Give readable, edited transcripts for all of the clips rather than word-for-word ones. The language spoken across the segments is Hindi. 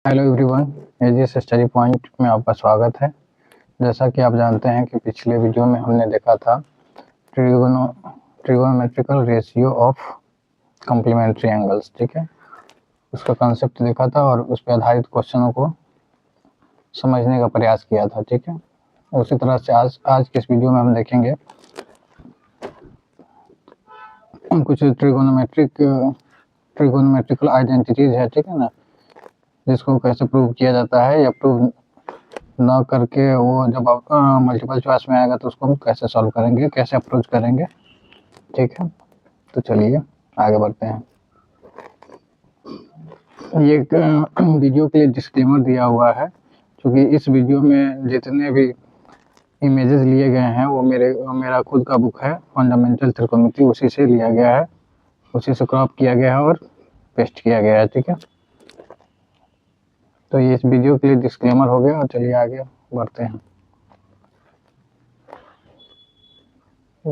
Hello everyone, AGS study point में आपका स्वागत है। जैसा कि आप जानते हैं कि पिछले वीडियो में हमने देखा था trigonometrical ratio of complementary angles. ठीक है, उसका कॉन्सेप्ट देखा था और उस पर आधारित क्वेश्चनों को समझने का प्रयास किया था। ठीक है, उसी तरह से आज के इस वीडियो में हम देखेंगे कुछ ट्रिगोनोमेट्रिकल आइडेंटिटीज है। ठीक है ना, जिसको कैसे प्रूव किया जाता है या प्रूव ना करके वो जब आप मल्टीपल चॉइस में आएगा तो उसको हम कैसे सॉल्व करेंगे, कैसे अप्रोच करेंगे। ठीक है, तो चलिए आगे बढ़ते हैं। ये एक वीडियो के लिए डिस्क्लेमर दिया हुआ है, क्योंकि इस वीडियो में जितने भी इमेजेस लिए गए हैं वो मेरा खुद का बुक है फंडामेंटल त्रिकोणमिति, उसी से लिया गया है, उसी से क्रॉप किया गया है और पेस्ट किया गया है। ठीक है, तो ये इस वीडियो के लिए डिस्क्लेमर हो गया और चलिए आगे बढ़ते हैं।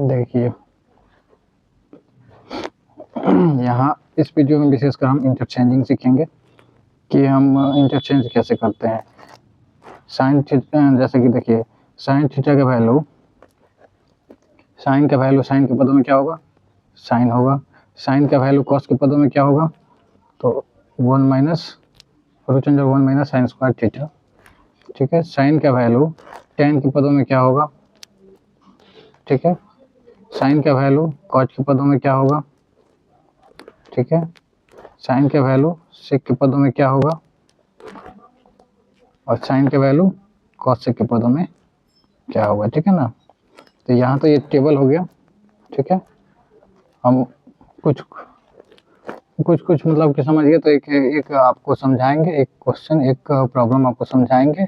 देखिए यहाँ इस वीडियो में विशेषकर हम इंटरचेंजिंग सीखेंगे कि हम इंटरचेंज कैसे करते हैं। साइन थीटा, जैसे कि देखिए साइन थीटा का वैल्यू, साइन के पदों में क्या होगा, साइन होगा। साइन का वैल्यू कॉस के पदों में क्या होगा, तो 1 minus root under 1 minus sine square theta. ठीक है, साइन का वैल्यू टेन के पदों में क्या होगा। ठीक है, साइन का वैल्यू कॉट के पदों में क्या होगा। ठीक है, साइन का वैल्यू सेक के पदों में क्या होगा और साइन का वैल्यू कॉस सेक के पदों में क्या होगा। ठीक है ना, तो यहाँ तो ये टेबल हो गया। ठीक है, हम कुछ मतलब कि समझिए तो एक आपको समझाएंगे, एक क्वेश्चन, एक प्रॉब्लम आपको समझाएंगे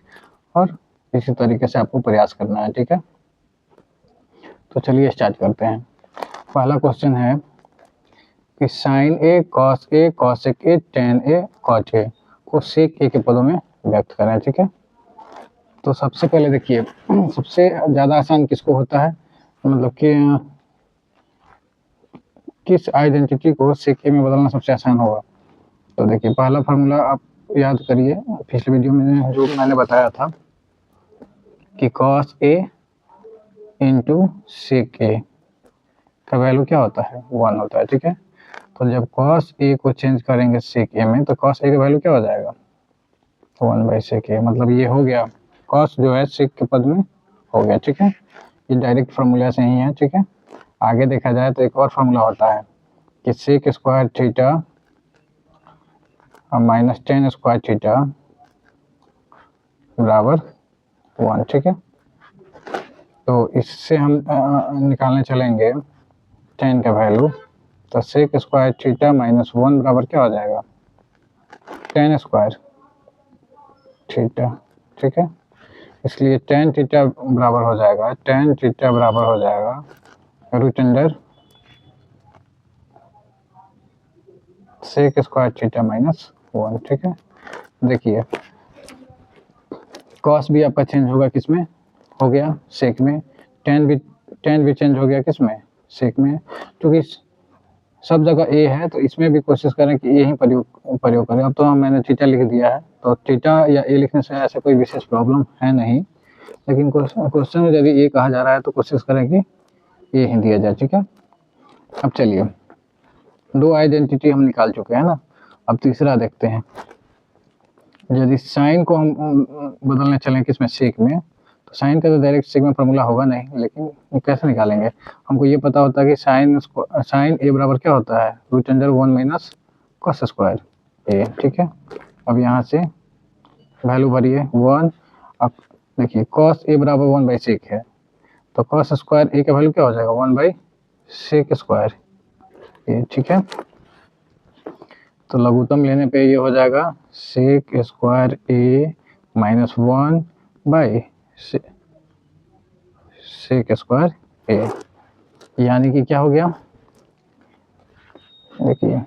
और इसी तरीके से आपको प्रयास करना है। ठीक है, तो चलिए स्टार्ट करते हैं। पहला क्वेश्चन है कि sine A cosec A tan A cot A को सेक ए के पदों में व्यक्त करें। ठीक है, तो सबसे पहले देखिए सबसे ज़्यादा आसान किसको होता है, मतलब कि किस आइडेंटिटी को सेक ए में बदलना सबसे आसान होगा। तो देखिए पहला फार्मूला आप याद करिए, पिछले वीडियो में जो मैंने बताया था कि कॉस ए इंटू सेक ए का वैल्यू क्या होता है, 1 होता है। ठीक है, तो जब कॉस ए को चेंज करेंगे सेक ए में तो कॉस ए का वैल्यू क्या हो जाएगा, 1/सेक ए। मतलब ये हो गया, कॉस जो है सेक के पद में हो गया। ठीक है, ये डायरेक्ट फार्मूला से ही है। ठीक है, आगे देखा जाए तो एक और फार्मूला होता है कि sec square theta minus tan square theta बराबर 1। ठीक है, तो इससे हम निकालने चलेंगे टेन का वैल्यू, तो सेक स्क्वायर थीटा माइनस 1 बराबर क्या हो जाएगा, टेन स्क्वायर थीटा। ठीक है, इसलिए टेन थीटा बराबर हो जाएगा, टेन थीटा बराबर हो जाएगा root under sec square theta minus 1। ठीक है, देखिए कॉस भी आपका चेंज होगा, किस में हो गया, सेक में। टेन भी चेंज हो गया, किस में, सेक में। क्योंकि सब जगह ए है तो इसमें भी कोशिश करें कि यही प्रयोग करें। अब तो मैंने थीटा लिख दिया है, तो थीटा या ए लिखने से ऐसा कोई विशेष प्रॉब्लम है नहीं, लेकिन क्वेश्चन में यदि ए कहा जा रहा है तो कोशिश करें कि ए ही दिया जाए। ठीक है, अब चलिए दो आइडेंटिटी हम निकाल चुके हैं ना, अब तीसरा देखते हैं। यदि साइन को हम बदलने चलें किसमें, सेक में, तो साइन का तो डायरेक्ट सेक में फॉर्मूला होगा नहीं, लेकिन कैसे निकालेंगे। हमको ये पता होता है कि साइन ए बराबर क्या होता है, root under 1 minus cos square A. ठीक है, अब यहाँ से वैल्यू भरिए 1। अब देखिए कॉस ए बराबर 1/सेक है, तो कॉस स्क्वायर ए का वैल्यू क्या हो जाएगा, 1/सेक स्क्वायर ए। ठीक है, तो लघुत्तम लेने पे ये हो जाएगा सेक स्क्वायर ए माइनस 1/सेक स्क्वायर ए, यानी कि क्या हो गया, देखिए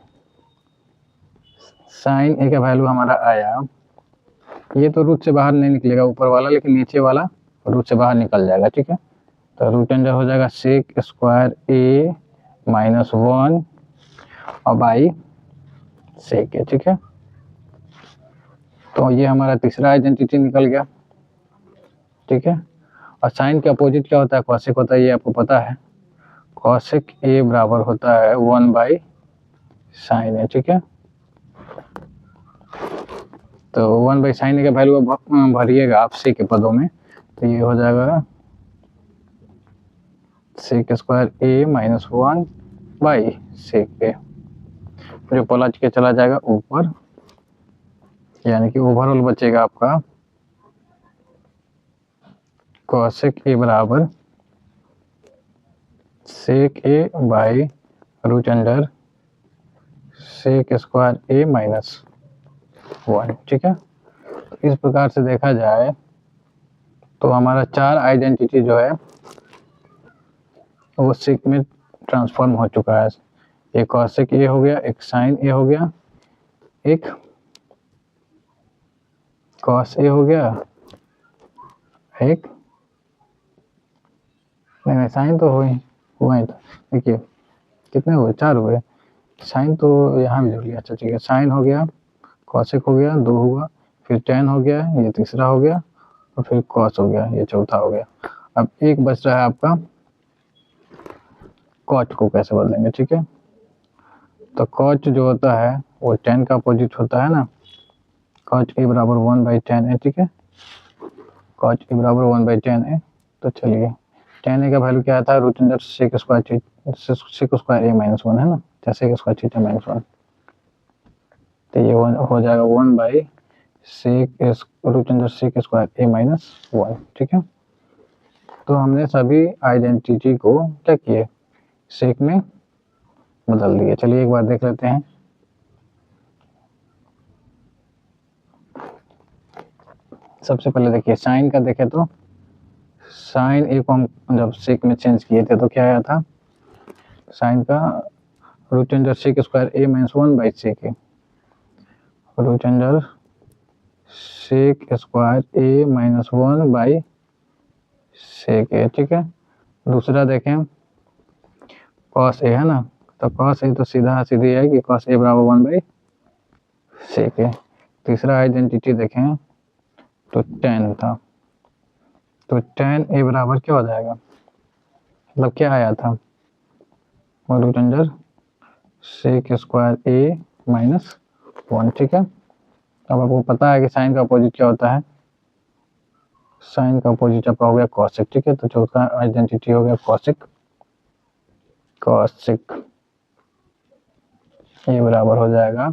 साइन ए का वैल्यू हमारा आया, ये तो रूट से बाहर नहीं निकलेगा ऊपर वाला, लेकिन नीचे वाला रूट से बाहर निकल जाएगा। ठीक है, तो रूट अंडर हो जाएगा सेक स्क्वायर ए माइनस 1 और बाई सेक ए। ठीक है, तो ये हमारा तीसरा आइडेंटिटी निकल गया, ठीक है। और साइन के अपोजिट क्या होता है, कॉसेक होता है, ये आपको पता है। कॉसेक ए बराबर होता है 1 साइन ए, ठीक है। तो 1/sin ए का वैल्यू भरिएगा आप सी के पदों में, तो ये हो जाएगा सेक स्क्वायर ए माइनस 1/सेक ए, जो पलट के चला जाएगा ऊपर, यानी कि ओवरऑल बचेगा आपका कॉसेक ए बराबर sec A by root under sec square A minus 1, ठीक है। तो इस प्रकार से देखा जाए तो हमारा 4 आइडेंटिटी जो है वो सेक में ट्रांसफॉर्म हो चुका है। एक कॉसेक ए हो गया, एक साइन ए हो गया, एक कॉस ए हो गया, एक नहीं साइन तो हुआ ही था। देखिए कितने हुए, 4 हुए। साइन तो यहाँ भी जोड़ लिया, अच्छा ठीक है। साइन हो गया, कॉसेक हो गया, 2 हुआ, फिर टेन हो गया, ये तीसरा हो गया, और फिर कॉस हो गया, ये चौथा हो गया। अब एक बच रहा है आपका कॉट को कैसे बदलेंगे, ठीक है। तो कॉट जो होता है वो टेन का अपोजिट होता है ना, कॉट ए बराबर 1/10 है, ठीक है। कॉट ए बराबर 1/10 है। तो चलिए टेन ए का वैल्यू क्या आता है, root under sec square A minus 1 है ना, या सेक स्क्वायर थीटा माइनस 1। तो ये हो जाएगा 1/सेक root under sec square A minus 1, ठीक है। तो हमने सभी आइडेंटिटी को क्या किए, सेक में बदल दिए। चलिए एक बार देख लेते हैं। सबसे पहले देखिए साइन का देखें तो साइन ए को हम जब सेक में चेंज किए थे तो क्या आया था, साइन का root under sec square A minus 1/सेक A, root under sec square A minus 1/सेक ए, ठीक है। दूसरा देखें कॉस ए है ना, तो कॉस ए तो सीधा सीधी है कि कॉस ए बराबर 1/सेक ए। तीसरा आइडेंटिटी देखें तो टेन था, तो टेन ए बराबर क्या हो जाएगा, मतलब क्या आया था, root under sec square A minus 1, ठीक है। अब आपको पता है कि साइन का अपोजिट क्या होता है, साइन का अपोजिट आपका हो गया कॉसेक, ठीक है। तो चौथा आइडेंटिटी हो गया कॉसेक, कॉसेक ए बराबर हो जाएगा,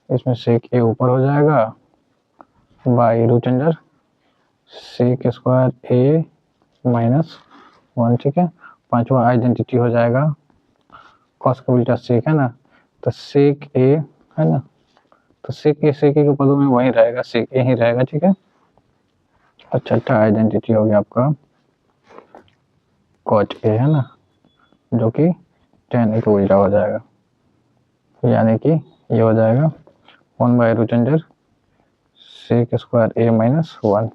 इसमें सेक ए ऊपर हो जाएगा by root under sec square A minus 1, ठीक है। पांचवा आइडेंटिटी हो जाएगा कॉस का उल्टा सेक है ना, तो सेक ए है ना, तो सेक ए के पदों में वही रहेगा, सेक ए ही रहेगा, ठीक है। और छठा आइडेंटिटी हो गया आपका कॉट ए है ना, जो कि टेन ए का उल्टा हो जाएगा, यानी कि ये हो जाएगा 1/रूट under sec square A minus 1,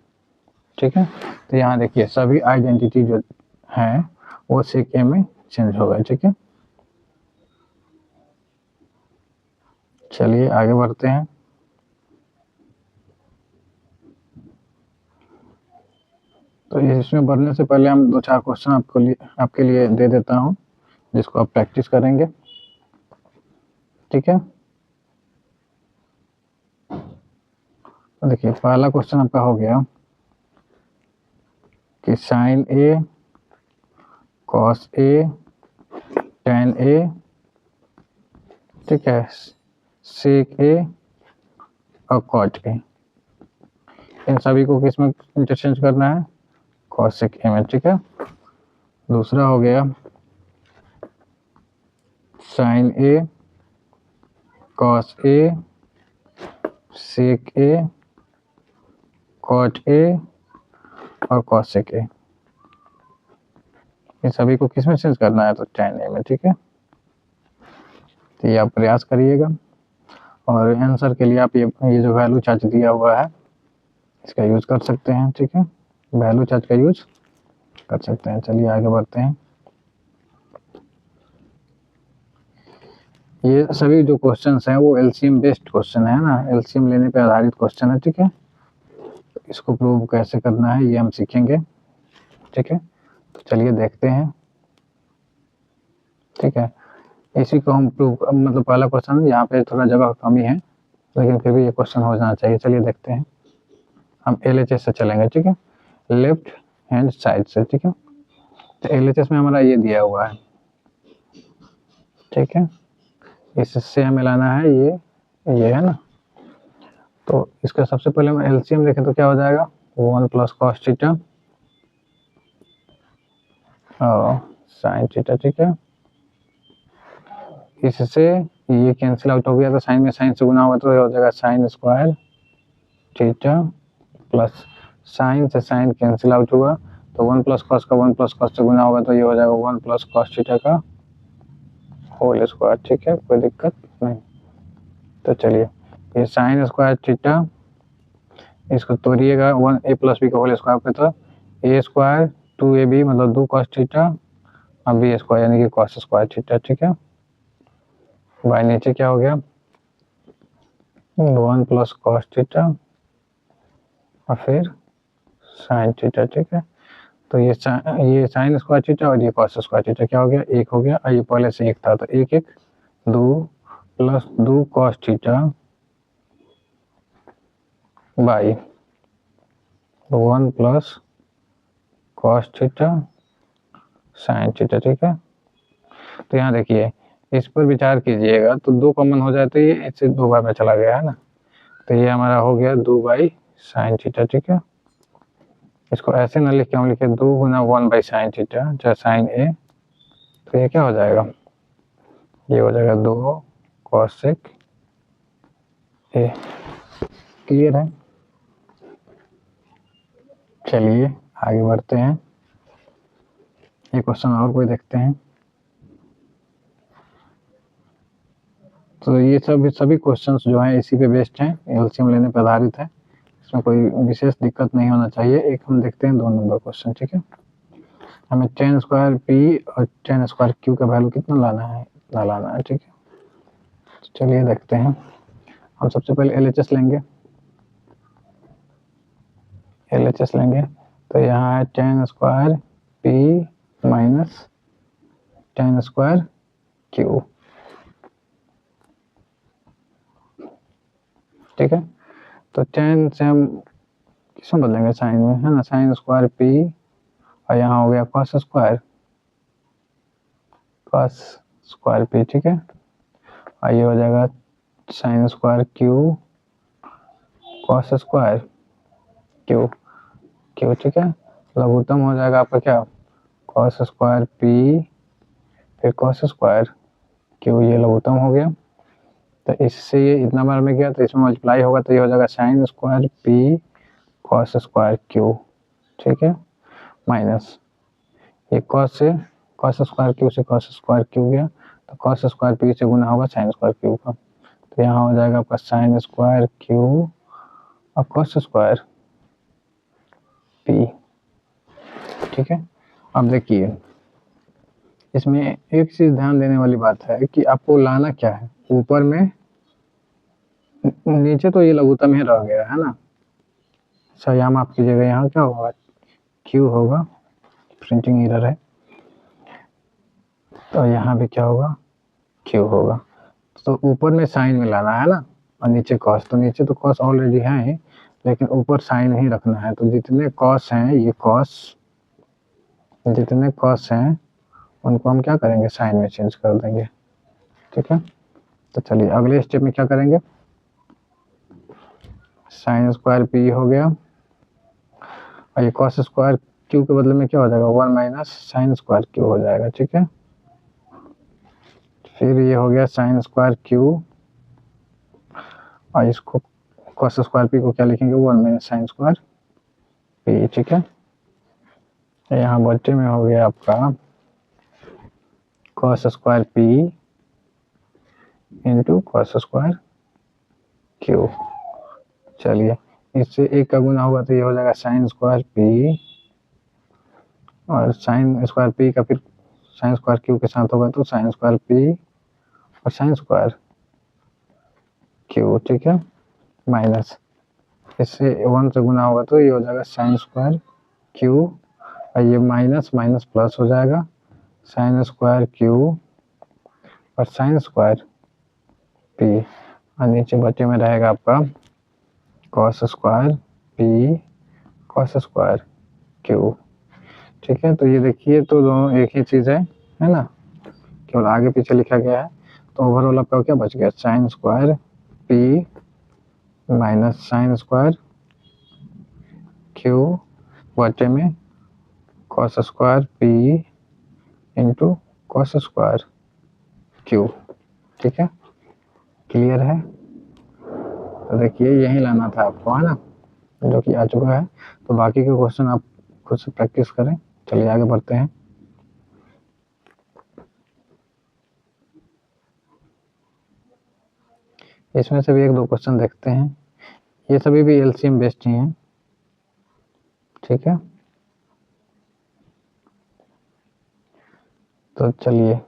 ठीक है। तो यहाँ देखिए सभी आइडेंटिटी जो हैं वो सेक ए में चेंज हो गए, ठीक है। चलिए आगे बढ़ते हैं। तो इसमें बढ़ने से पहले हम 2-4 क्वेश्चन आपके लिए दे देता हूँ, जिसको आप प्रैक्टिस करेंगे, ठीक है। तो देखिए पहला क्वेश्चन आपका हो गया कि sine A, cos A, tan ए, ठीक है, सेक ए और कॉट ए, इन सभी को किस में इंटरचेंज करना है, कॉसेक ए में, ठीक है। दूसरा हो गया sine A, cos A, sec A, cot A और कॉसेक ए, इन सभी को किस में चेंज करना है, तो टेन ए में, ठीक है। तो ये आप प्रयास करिएगा, और आंसर के लिए आप ये जो वैल्यू चार्ज दिया हुआ है इसका यूज कर सकते हैं, ठीक है। वैल्यू चार्ज का यूज कर सकते हैं। चलिए आगे बढ़ते हैं। ये सभी जो क्वेश्चंस हैं वो एलसीएम बेस्ड क्वेश्चन है ना, एलसीएम लेने पे आधारित क्वेश्चन है, ठीक है। इसको प्रूव कैसे करना है ये हम सीखेंगे, ठीक है। तो चलिए देखते हैं, ठीक है। इसी को हम प्रूव, मतलब पहला क्वेश्चन यहाँ पे थोड़ा जगह कमी है, लेकिन फिर भी ये क्वेश्चन हो जाना चाहिए। चलिए देखते हैं, हम एलएचएस से चलेंगे, ठीक है, लेफ्ट हैंड साइड से, ठीक है। तो एलएचएस में हमारा ये दिया हुआ है, ठीक है। इससे हमें लाना है ये है ना। तो इसका सबसे पहले हम एलसीएम देखें तो क्या हो जाएगा, 1 प्लस कॉस थीटा और साइन थीटा, ठीक है। इससे ये कैंसिल आउट हो गया, तो साइन में साइन से गुना होगा तो ये हो जाएगा sign square theta plus sign से साइन कैंसिल आउट हुआ, तो 1 प्लस कॉस का 1 प्लस कॉस से गुना होगा तो ये हो जाएगा 1 प्लस कॉस थीटा का होल स्क्वायर, ठीक है, कोई दिक्कत नहीं। तो चलिए ये साइन स्क्वायर थीटा, इसको तोड़िएगा 1 a प्लस बी का होल स्क्वायर पे, तो ए स्क्वायर 2ab मतलब 2 कॉस थीटा और बी स्क्वायर यानी कि कॉस स्क्वायर थीटा, ठीक है। बाय नीचे क्या हो गया, 1 प्लस कॉस थीटा और फिर साइन थीटा, ठीक है। तो ये साइन स्क्वायर थीटा और ये कॉस स्क्वायर थीटा क्या हो गया, एक हो गया, और ये पहले से एक था तो एक एक 2 plus 2 cos theta by 1 plus cos theta sine theta, ठीक है। तो यहाँ देखिए इस पर विचार कीजिएगा, तो 2 कॉमन हो जाए तो ये इससे 2 बार में चला गया है ना, तो ये हमारा हो गया 2 बाई साइन थीटा, ठीक है। इसको ऐसे ना लिख के हम लिखे 2 गुना 1 बाई साइन थीटा चाहे साइन ए, तो ये क्या हो जाएगा, ये हो जाएगा 2 कॉसेक ए। क्लियर है। चलिए आगे बढ़ते हैं, ये क्वेश्चन और कोई देखते हैं। तो ये सभी क्वेश्चंस जो हैं इसी पे बेस्ड हैं, एलसीएम लेने पर आधारित है, इसमें कोई विशेष दिक्कत नहीं होना चाहिए। एक हम देखते हैं 2 नंबर क्वेश्चन, ठीक है। हमें टेन स्क्वायर पी और टेन स्क्वायर क्यू का वैल्यू कितना लाना है, इतना लाना है, ठीक है। तो चलिए देखते हैं, हम सबसे पहले एलएचएस लेंगे, एलएचएस लेंगे तो यहाँ है ten square P minus tan square Q, ठीक है। तो टेन से हम किसमें बदलेंगे, साइन में, है ना, साइन स्क्वायर पी और यहाँ हो गया कॉस स्क्वायर पी, ठीक है। और ये हो जाएगा sine square Q cos square Q, ठीक है। लघुत्तम हो जाएगा आपका क्या, कॉस स्क्वायर पी फिर कॉस स्क्वायर क्यू, ये लघुत्तम हो गया। तो इससे ये इतना बार में गया तो इसमें मल्टीप्लाई होगा तो ये हो जाएगा sine square P cos square Q, ठीक है, माइनस ये कॉस से कॉस स्क्वायर क्यू से कॉस स्क्वायर क्यू गया, तो कॉस स्क्वायर पी से गुना होगा साइन स्क्वायर क्यू का, तो यहाँ हो जाएगा आपका साइन स्क्वायर क्यू और कॉस स्क्वायर पी, ठीक है। अब देखिए इसमें एक चीज ध्यान देने वाली बात है कि आपको लाना क्या है, ऊपर में नीचे तो ये लघुत्तम ही रह गया है ना, अच्छा यहाँ माफ कीजिएगा, यहाँ क्या होगा, क्यू होगा, प्रिंटिंग एरर है, तो यहाँ भी क्या होगा, क्यू होगा। तो ऊपर में साइन में लाना है ना और नीचे कॉस, तो नीचे तो कॉस ऑलरेडी है ही, लेकिन ऊपर साइन ही रखना है। तो जितने कॉस हैं ये कॉस, जितने कॉस हैं उनको हम क्या करेंगे, साइन में चेंज कर देंगे, ठीक है। तो चलिए अगले स्टेप में क्या करेंगे, साइन स्क्वायर पी हो गया और ये कॉस स्क्वायर क्यू के बदले में क्या हो जाएगा, 1 माइनस साइन स्क्वायर क्यू हो जाएगा, ठीक है। फिर ये हो गया साइन स्क्वायर क्यू और इसको कॉस स्क्वायर पी को क्या लिखेंगे, 1 माइनस साइन स्क्वायर पी, ठीक है। यहाँ बच्चे में हो गया आपका cos square P into cos square Q. चलिए इससे एक का गुना होगा तो ये हो जाएगा साइन स्क्वायर पी और साइन स्क्वायर पी का फिर साइन स्क्वायर क्यू के साथ होगा तो साइन स्क्वायर पी और साइन स्क्वायर क्यू, ठीक है, माइनस इससे 1 से गुना होगा तो ये हो जाएगा साइन स्क्वायर क्यू, और ये माइनस माइनस प्लस हो जाएगा साइन स्क्वायर क्यू और साइन स्क्वायर पी, और नीचे बचे में रहेगा आपका cos square P cos square Q, ठीक है। तो ये देखिए तो दोनों एक ही चीज़ है ना, केवल आगे पीछे लिखा गया है। तो ओवरऑल आपका क्या बच गया, sine square P minus sine square Q बटे में cos square P into cos square Q, ठीक है, क्लियर है। तो देखिए यही लाना था आपको, है ना, जो कि आ चुका है। तो बाकी के क्वेश्चन आप खुद से प्रैक्टिस करें। चलिए आगे बढ़ते हैं। इसमें से भी एक दो क्वेश्चन देखते हैं। ये सभी भी एलसीएम बेस्ड ही हैं, ठीक है। तो चलिए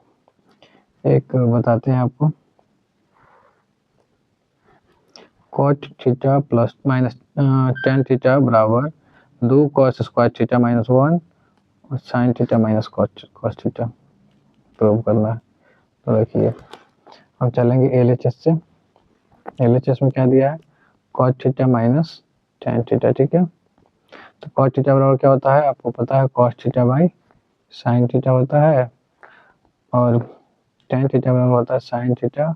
एक बताते हैं आपको। Cot theta plus minus tan theta बराबर 2 कॉस स्क्वायर थीटा माइनस 1 और sine theta minus cos theta prove करना है। तो देखिए हम चलेंगे एलएचएस से। एलएचएस में क्या दिया है, cot theta minus tan theta, ठीक है। तो कॉट थीटा बराबर क्या होता है, आपको पता है, cos theta by sine theta होता है, और टेन थीटा बराबर होता है sine theta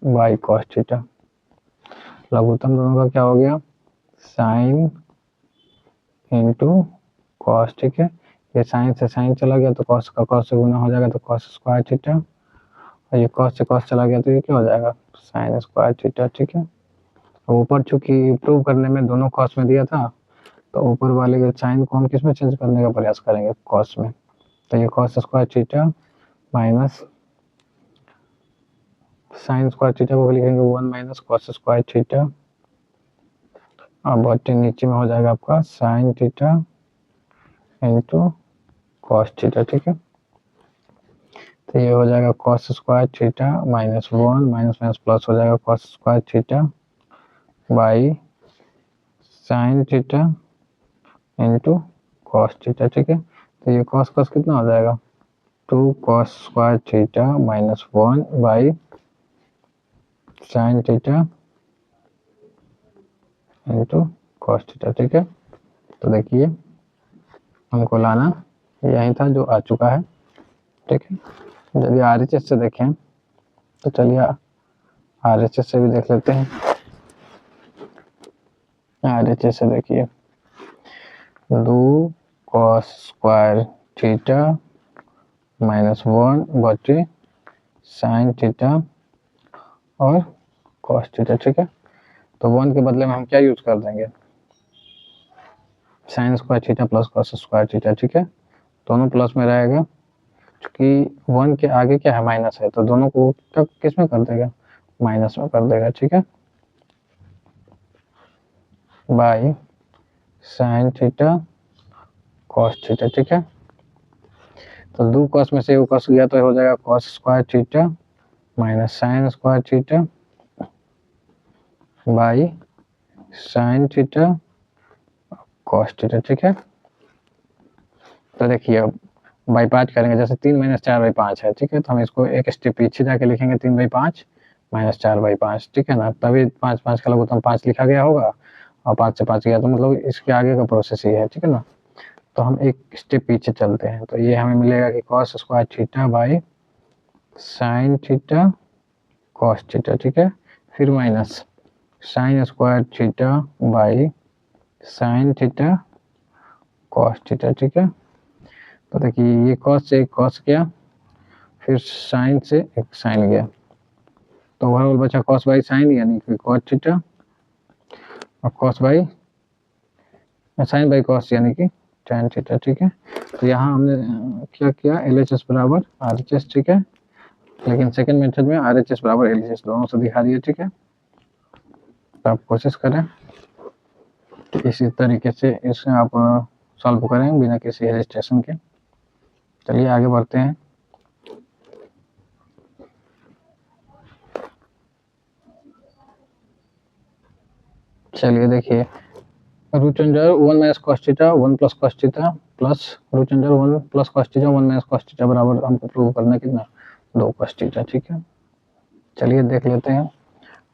by cos theta. लघुत्तम दोनों का क्या हो गया, साइन इंटू कॉस, ठीक है। ये साइन से साइन चला गया तो कॉस का कॉस से गुना हो जाएगा तो कॉस स्क्वायर थीटा, और ये कॉस से कॉस चला गया तो ये क्या हो जाएगा, साइन स्क्वायर थीटा, ठीक है। ऊपर चूंकि प्रूव करने में दोनों कॉस में दिया था, तो ऊपर वाले के साइन को हम किस में चेंज करने का प्रयास करेंगे, कॉस में। तो ये cos square theta minus sine square theta को लिखेंगे 1 माइनस कॉस स्क्वायर थीटा, और बटे नीचे में हो जाएगा आपका sine theta into cos theta, ठीक है। तो ये हो जाएगा cos square theta minus 1 minus minus plus हो जाएगा cos square theta by sine theta into cos theta, ठीक है। तो ये कॉस कॉस कितना हो जाएगा, 2 cos square theta minus 1 by sine theta into cos theta, ठीक है। तो देखिए हमको लाना यही था जो आ चुका है, ठीक है। यदि आरएचएस से देखें तो चलिए आरएचएस से भी देख लेते हैं। आरएचएस से देखिए 2 कॉस स्क्वायर थीटा माइनस 1 बटे साइन थीटा और कॉस थीटा, ठीक है। तो 1 के बदले में हम क्या यूज कर देंगे, sign square theta plus cos square theta, ठीक है। दोनों प्लस में रहेगा, क्योंकि 1 के आगे क्या है, माइनस है, तो दोनों को किस में कर देगा, माइनस में कर देगा, ठीक है, by sine theta cos theta, ठीक है। तो 2 कॉस में से वो कॉस गया तो हो जाएगा cos square theta minus sine square theta by sine theta cos theta, ठीक है। तो देखिए अब बाई 5 करेंगे, जैसे 3 माइनस 4 बाई 5 है, ठीक है। तो हम इसको एक स्टेप पीछे जाके लिखेंगे 3 बाई 5 माइनस 4 बाई 5, ठीक है ना। तभी 5 5 का लघुत्तम 5 लिखा गया होगा, और 5 से 5 गया तो मतलब इसके आगे का प्रोसेस ये है, ठीक है ना। तो हम एक स्टेप पीछे चलते हैं, तो ये हमें मिलेगा कि cos square theta by sine theta cos theta, ठीक है। फिर minus sine square theta by sine theta cos theta, ठीक है। तो देखिए ये कॉस से एक कॉस गया, फिर साइन से एक साइन गया, तो ओवरऑल बचा कॉस बाई साइन यानी कि कॉस थीटा, और cos by sine by cos यानी कि tan थीटा, ठीक है। तो यहाँ हमने क्या किया, एलएचएस बराबर आरएचएस, ठीक है। लेकिन सेकंड मेथड में आरएचएस बराबर एलएचएस दोनों से दिखा दिया, ठीक है। तो आप कोशिश करें कि इसी तरीके से इसे आप सॉल्व करें बिना किसी हेजिटेशन के। चलिए आगे बढ़ते हैं। चलिए देखिए, root under 1 minus cos theta 1 plus cos theta plus root under 1 plus cos theta 1 minus cos theta बराबर हमको प्रूव करना है कितना, 2 कॉस थीटा। ठीक है, चलिए देख लेते हैं।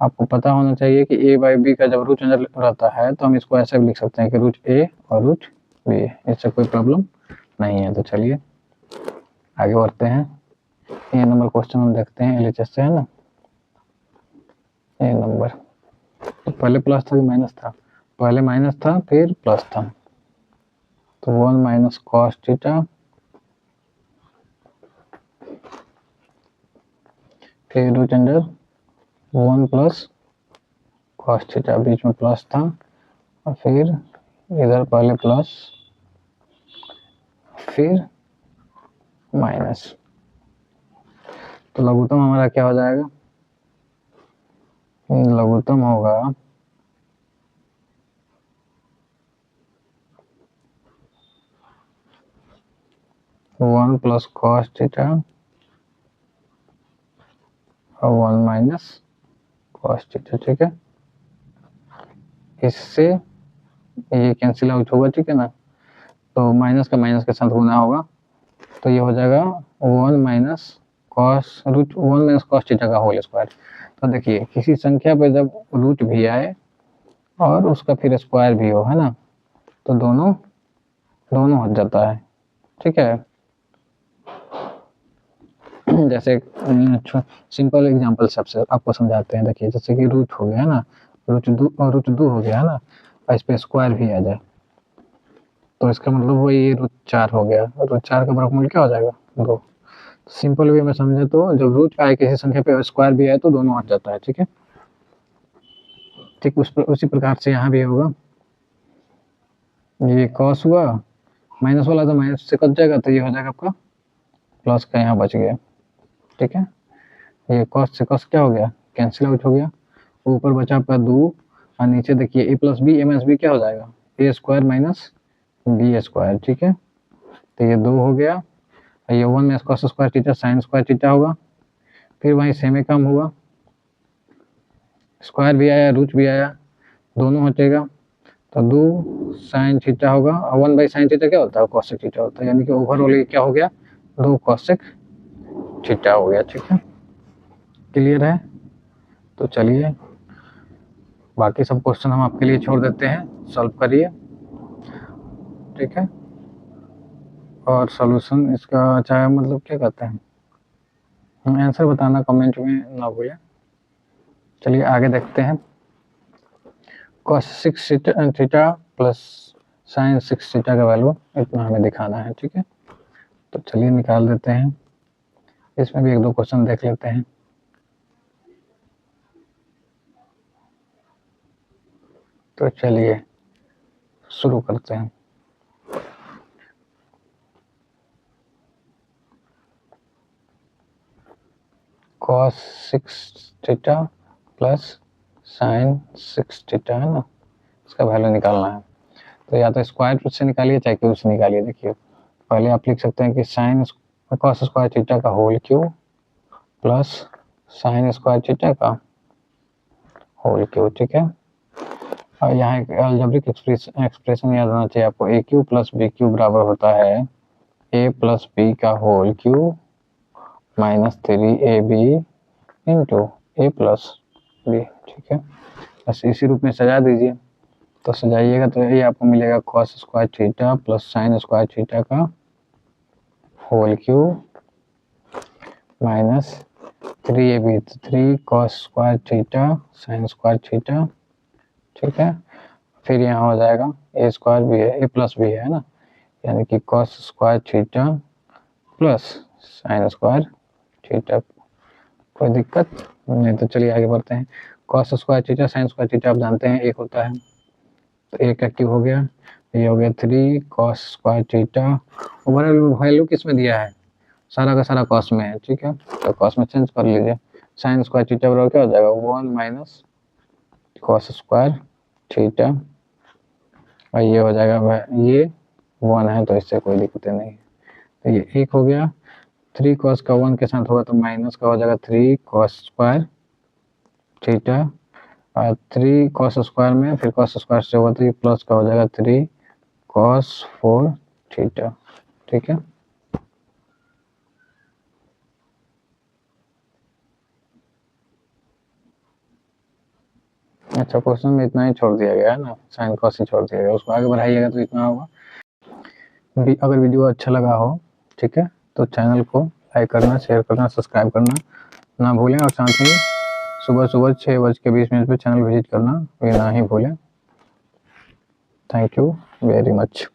आपको पता होना चाहिए कि ए बाई बी का जब रूट अंडर रहता है तो हम इसको ऐसे भी लिख सकते हैं कि रूट ए और रूट बी, इससे कोई प्रॉब्लम नहीं है। तो चलिए आगे बढ़ते हैं। ये नंबर क्वेश्चन हम देखते हैं एलएचएस से, है ना। ये नंबर तो पहले प्लस था कि माइनस था, पहले माइनस था फिर प्लस था, तो 1 माइनस कॉस थीटा फिर root under 1 plus cos theta, बीच में प्लस था और फिर इधर पहले प्लस फिर माइनस, तो लघुत्तम हमारा क्या हो जाएगा, लघुत्तम होगा 1 प्लस कॉस थीटा और 1 माइनस कॉस थीटा। ठीक है, इससे ये कैंसिल आउट होगा। ठीक है ना, तो माइनस का माइनस के साथ गुना होगा, तो ये हो जाएगा 1 minus cos root 1 minus cos theta का होल स्क्वायर। तो देखिए किसी संख्या पर जब रूट भी आए और उसका फिर स्क्वायर भी हो, है ना, तो दोनों हट जाता है। ठीक है, जैसे सिंपल एग्जांपल सबसे आपको समझाते हैं। देखिए जैसे कि रूट हो गया है ना, रूट दो हो गया है ना, और इस पे स्क्वायर भी आ जाए तो इसका मतलब वही रूट 4 हो गया। रूट 4 का वर्गमूल क्या हो जाएगा, 2। सिंपल वे में समझे तो जब रूट आए किसी संख्या पे स्क्वायर भी आए तो दोनों हट जाता है। ठीक है, ठीक उसी प्रकार से यहाँ भी होगा, ये कॉस हुआ, माइनस वाला तो माइनस से कट जाएगा, तो ये हो जाएगा आपका प्लस का, यहाँ बच गया। ठीक है, ये कॉस से कॉस क्या हो गया, कैंसिल आउट हो गया, ऊपर बचा आपका 2 और नीचे देखिए ए प्लस बी, ए माइनस बी क्या हो जाएगा, ए स्क्वायर माइनस बी स्क्वायर। ठीक है, तो ये 2 हो गया, ये 1 minus cos square theta sine square theta होगा, फिर वहीं सेम ही काम हुआ, स्क्वायर भी आया रूट भी आया, दोनों हटेगा, तो 2 साइन थीटा होगा और 1 बाई साइन थीटा क्या होता है, कॉसेक थीटा होता है, यानी कि ओवरऑल ये क्या हो गया, 2 कॉसेक थीटा हो गया। ठीक है, क्लियर है। तो चलिए बाकी सब क्वेश्चन हम आपके लिए छोड़ देते हैं, सॉल्व करिए। ठीक है, और सॉल्यूशन इसका चाहे मतलब क्या कहते हैं, आंसर बताना कमेंट में ना भूलें। चलिए आगे देखते हैं। cos 6 theta plus sign 6 theta का वैल्यू इतना हमें दिखाना है। ठीक है, तो चलिए निकाल देते हैं, इसमें भी 1-2 क्वेश्चन देख लेते हैं। तो चलिए शुरू करते हैं। cos 6 theta plus sign 6 theta है ना, इसका वैल्यू निकालना है। तो या तो स्क्वायर रूट से निकालिए चाहे क्यूब से निकालिए। देखिए पहले आप लिख सकते हैं कि साइन कॉस स्क्वायर थीटा का whole cube plus sine square theta का होल क्यूब। ठीक है, और यहाँ एक अलजेब्रिक एक्सप्रेशन याद आना चाहिए आपको, A cube plus B cube बराबर होता है ए प्लस बी का whole cube minus 3ab into A plus B. ठीक है, बस इसी रूप में सजा दीजिए। तो सजाइएगा तो ये आपको मिलेगा cos square theta plus sine square theta का whole cube minus 3ab, 3 cos square theta sine square theta. ठीक है, फिर यहाँ हो जाएगा ए स्क्वायर भी है, ए प्लस भी है ना, यानी कि cos square theta plus sine square theta. कोई दिक्कत नहीं, तो चलिए आगे बढ़ते हैं। Cos square theta sine square theta आप जानते हैं एक होता है, तो एक का क्यूब हो गया, ये हो गया 3 cos square theta. Overall value किस में दिया है, सारा का सारा कॉस में है। ठीक है, तो कॉस में चेंज कर लीजिए, साइन स्क्वायर थीटा बराबर क्या हो जाएगा 1 माइनस कॉस स्क्वायर थीटा, और ये हो जाएगा, ये 1 है तो इससे कोई दिक्कत नहीं है। तो ये एक हो गया, 3 कॉस का 1 के साथ होगा तो माइनस का हो जाएगा 3 cos square theta, 3 cos square में फिर कॉस स्क्वायर से होगा तो ये प्लस का हो जाएगा 3 कॉस 4 थीटा। ठीक है, अच्छा क्वेश्चन में इतना ही छोड़ दिया गया है ना, साइन कॉस ही छोड़ दिया गया, उसको आगे बढ़ाइएगा तो इतना होगा। अगर वीडियो अच्छा लगा हो, ठीक है, तो चैनल को लाइक करना, शेयर करना, सब्सक्राइब करना ना भूलें, और साथ ही सुबह 6:20 पे चैनल विजिट करना भी ना ही भूलें। Thank you very much.